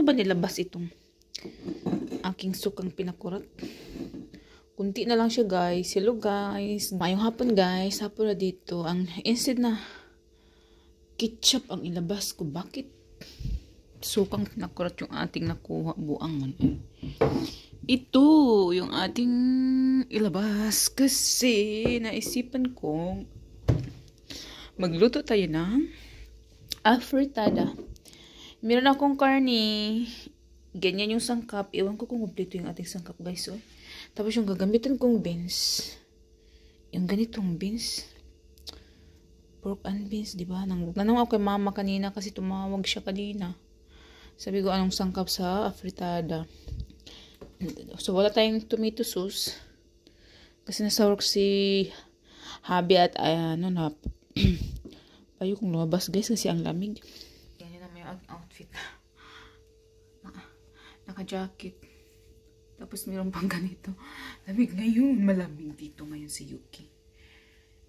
ko ba nilabas itong aking sukang pinakurat? Kunti na lang siya guys. Hello guys. Mayong hapon guys. Hapon na dito. Instead na ketchup ang ilabas ko. Bakit? Sukang pinakurat yung ating nakuha. Buang man. Ito yung ating ilabas. Kasi naisipan kong magluto tayo ng afritada. Meron akong karne. Ganyan yung sangkap. Ewan ko kung kumplito yung ating sangkap, guys. Oh. Tapos yung gagamitin kong beans. Yung ganitong beans. Pork and beans, diba? Nanong ako kay mama kanina kasi tumawag siya kanina. Sabi ko, anong sangkap sa afritada? So, wala tayong tomato sauce. Kasi nasa work si Habi at na payo kong lumabas, guys, kasi ang lamig. Outfit naka-jacket tapos mayroon pang ganito. Lamig ngayon, malamig dito ngayon si Yuki.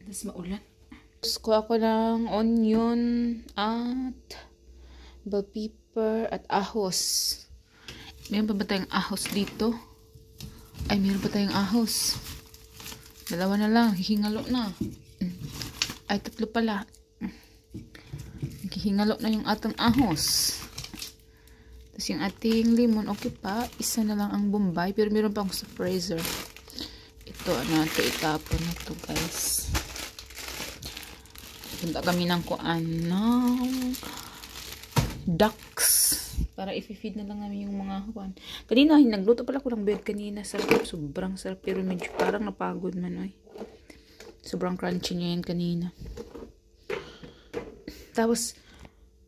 Tapos maulan. Tapos kuha ko ng onion at bell pepper at ahos. Mayroon pa ba tayong ahos dito? Ay, mayroon pa tayong ahos. Dalawa na lang, hihingalo na. Ay, tatlo pala. Hingalo na yung atong ahos. Tapos yung ating lemon, okay pa. Isa na lang ang Bombay. Pero meron pa akong sa freezer. Ito, ito, itapon na to guys. Punta kami ng kuan ng ducks. Para i-feed na lang namin yung mga kuan. Kanina, nagluto pala ko ng bread kanina. Sarap, sobrang sarap. Pero medyo parang napagod man. Oy. Sobrang crunchy niya yan kanina. Tapos,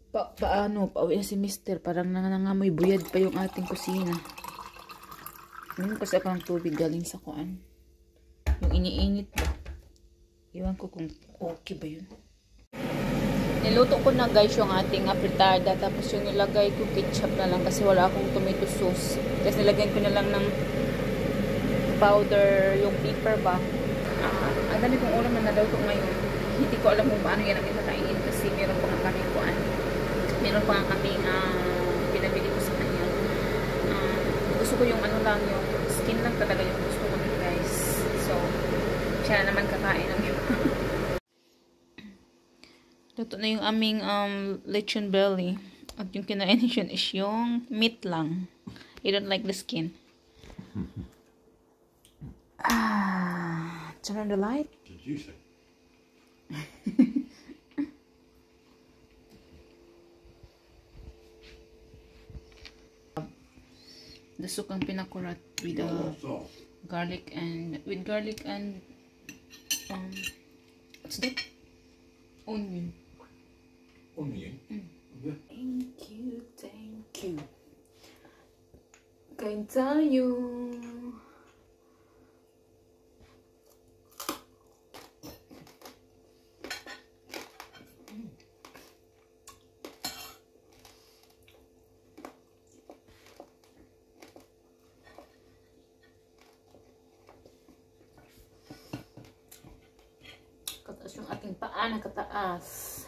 pauwi na si Mister. Parang nangangamoy buyad pa yung ating kusina. Kasi ako ng tubig galing sa kuan. Yung iniinit pa. Iwan ko kung okay ba yun. Niluto ko na guys yung ating afritada. Tapos yung nilagay ko ketchup na lang kasi wala akong tomato sauce. Tapos nilagyan ko na lang ng powder yung pepper ba. Ang dami kong ulam na naluto ngayon. Hindi ko alam kung paano yan ang itakainin kasi meron pa nga kami kuan. Meron pa nga kaming pinabili ko sa kanya. Gusto ko yung ano lang, yung skin lang talaga yung gusto ko guys. So, siya na naman kakain ng yun. Luto na yung aming lechon belly. At yung kinain is yung meat lang. I don't like the skin. Turn on the light. Did you say? The sukang pinakurat with garlic and what's that? Onion. Onion? Yeah. Thank you. Kain tayo. Kataas yung ating paa na kataas.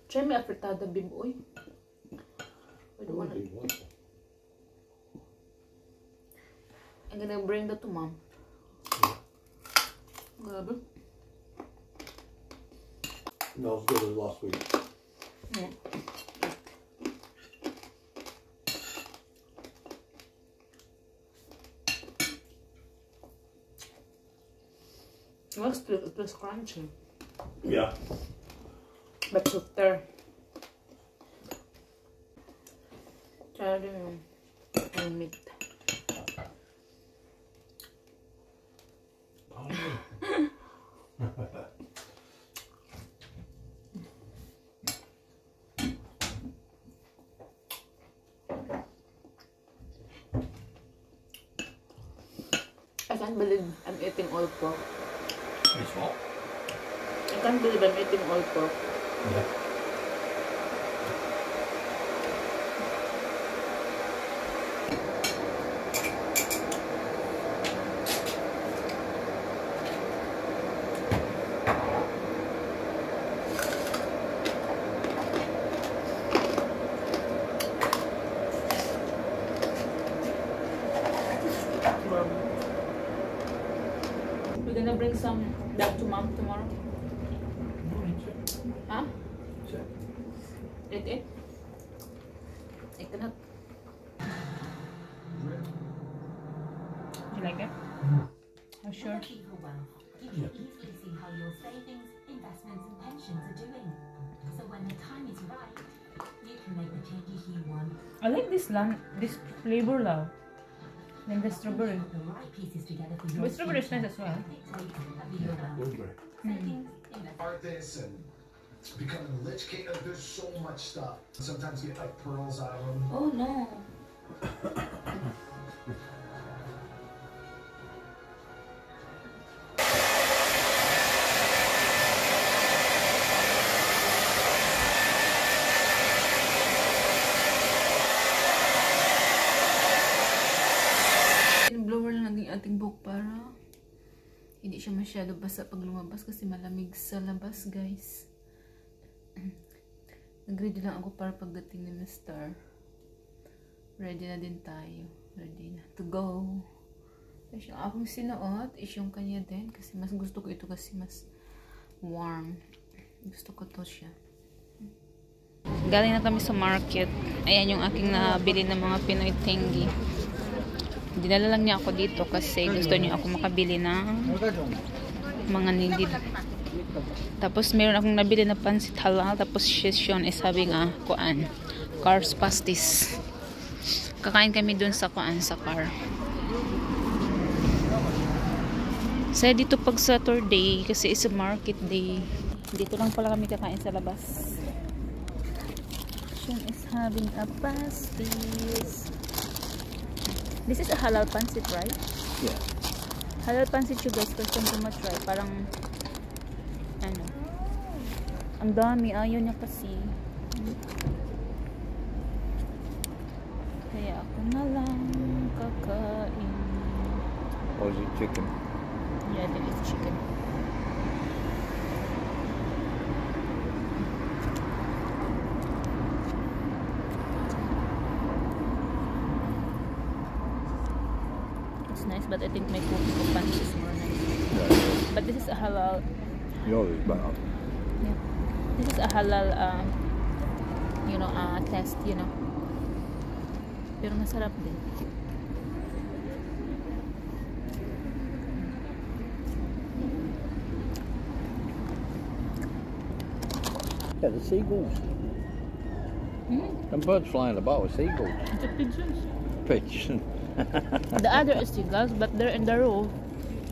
Try me afritada, biboy. I don't wanna. I'm gonna bring that to mom. Grabe. Not as good as last week. Yeah. It was crunchy. Yeah. But softer. Try yung meat. I can't believe I'm eating all pork. It's what? I can't believe I'm eating all pork. Yeah. bring some back to mom tomorrow? Huh? Check. It? I cannot. You like it? Oh, sure. Keep for wealth. You can easily see how your savings, investments, and pensions are doing. So when the time is right, you can make the changes you want. I like this flavor now. Then the strawberry. Put the right pieces together for your But strawberry is nice future. as well. Dictate of your wealth. Blueberry. Savings, investments. Artists and becoming a lich king. There's so much stuff. Sometimes you get like pearls out of them. Oh no. Blower lang natin ating buhok para hindi siya masyado basa pag lumabas kasi malamig sa labas, guys. Nag-ready lang ako para pagdating ni Mr. Ready na din tayo. Ready na to go. Tapos yung akong sinuot is yung kanya din kasi mas gusto ko ito kasi mas warm. Gusto ko to siya. Galing na kami sa market. Ayan yung aking nabili ng mga Pinoy Tengi. Dinala lang niya ako dito kasi gusto niya ako makabili ng mga nilid. Tapos meron akong nabili na pansit halal. Tapos Shishon is having a kuan, cars pastis. Kakain kami dun sa kuan, sa car. Saya dito pag Saturday kasi is a market day. Dito lang pala kami kakain sa labas. Shishon is having a pastis. This is a halal pancit, right? Yeah. Halal pancit you guys, first time ko ma-try. Parang, ano, ang dami, ayaw niya kasi. Kaya ako na lang kakain. Or is it chicken? Yeah, this is chicken. It's nice, but I think my cooking of pancit is more nice. Yeah. But this is a halal. Yours is better. Yeah. This is a halal, you know, test, you know. Pero masarap din. Yeah, the seagulls. And birds flying about with seagulls. The pigeons. Pigeon. The other is seagulls, but they're in the roof.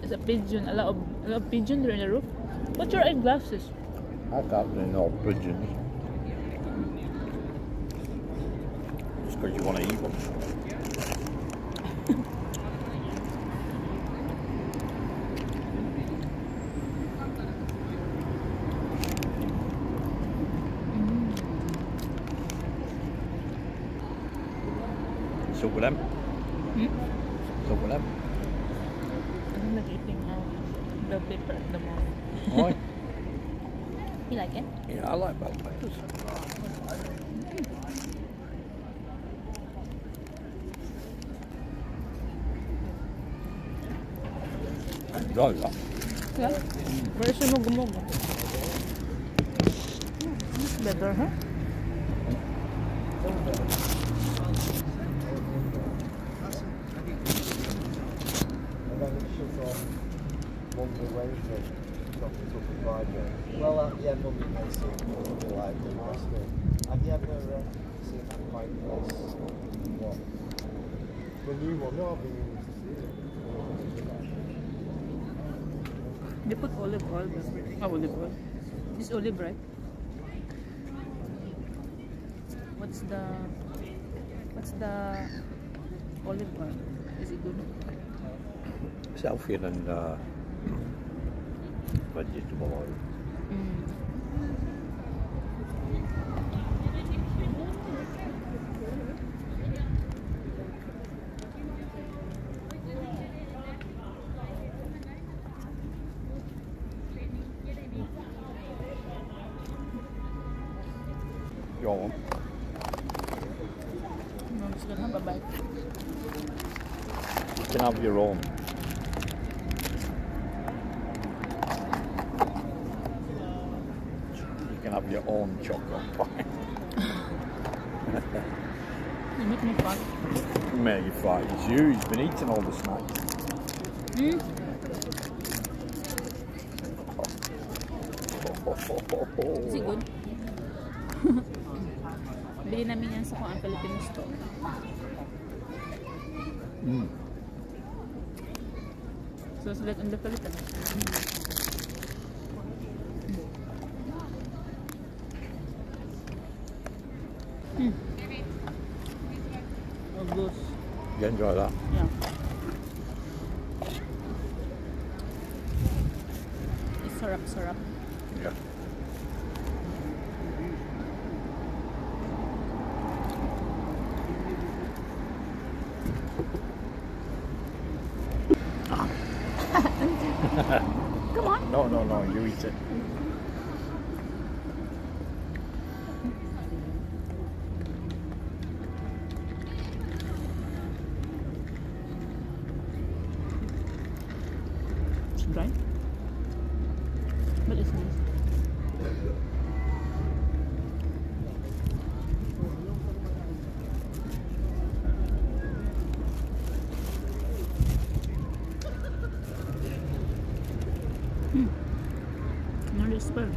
It's a pigeon. A lot of pigeons are in the roof. What's your eyeglasses? I can't really know pigeons. Just because you want to eat them. Suck with them. Suck with them. I'm not eating the paper at the moment. Why? You like it? Yeah, I like bell peppers. Enjoy that. Yeah. Where's the mogo? It's better, huh? Well, yeah, Mummy may seem like the master. Have you ever seen that quiet place? What? The new one? No, I've been used to see it. They put olive oil. Olive oil. This is olive, right? What's the olive oil? Is it good? It's healthier than vegetable oil. You want one? No, I'm just gonna have a bite. You can have your own. own chocolate pie. You make me fat. Make you fat. It's you. He's been eating all the snacks. Is it good? Bili namin yan sa Kuang Filipino store. So it's like in the Philippines. Oh, good. You enjoy that? Yeah. It's sarap. Yeah. Come on. No, you eat it. It's dry. But it's nice. Nearly expired.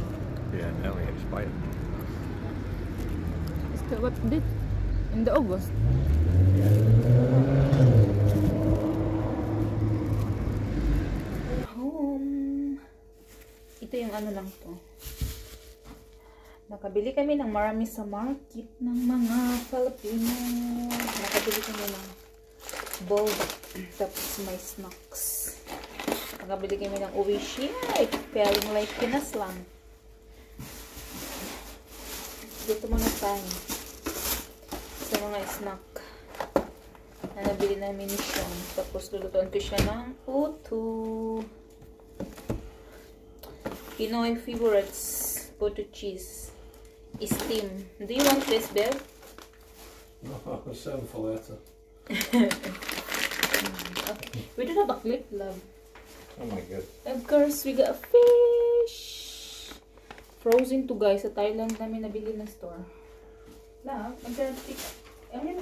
Yeah, nearly expired. Still what did? In the August. Home. Ito yung ano lang to. Nakabili kami ng marami sa market ng mga Filipino. Nakabili kami ng bowl tapos may snacks. Nakabili kami ng uwishi. Feeling like Pinas lang. Dito muna tayo sa mga snack na nabili namin ni Sean. Tapos lulutuan ko siya ng puto. Pinoy favorites, puto cheese. Steam. Do you want this, Bev? No, I'll settle for later. Okay. We don't have a clip, love. Oh my god. Of course, we got a fish. Frozen to, guys. Sa Thailand namin nabili na store. Love, I'm gonna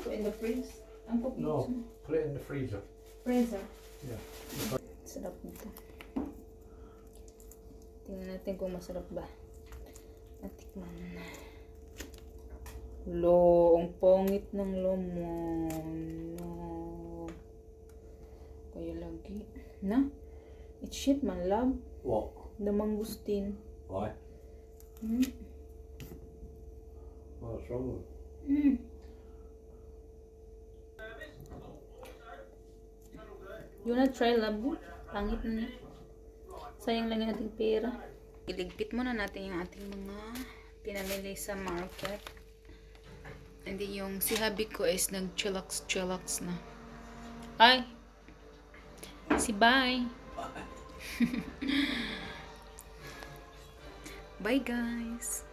put it in the freeze. I'm cooking. No, put it in the freezer. Freezer. Yeah. Sarap nito. Tingnan natin kung masarap ba. Natikman na. Lo, ang pangit ng lemon. No. Kaya lagi. Na? It's shit, man, love. What? The mangustin. Why? Mm. What's wrong with it? Mm. You wanna try, love? Pangit na niya. Sayang lang yung ating pera. Iligpit muna natin yung ating mga pinamili sa market. And then yung si hubby ko is nag-chillax na. Ay! Si bye! Bye guys!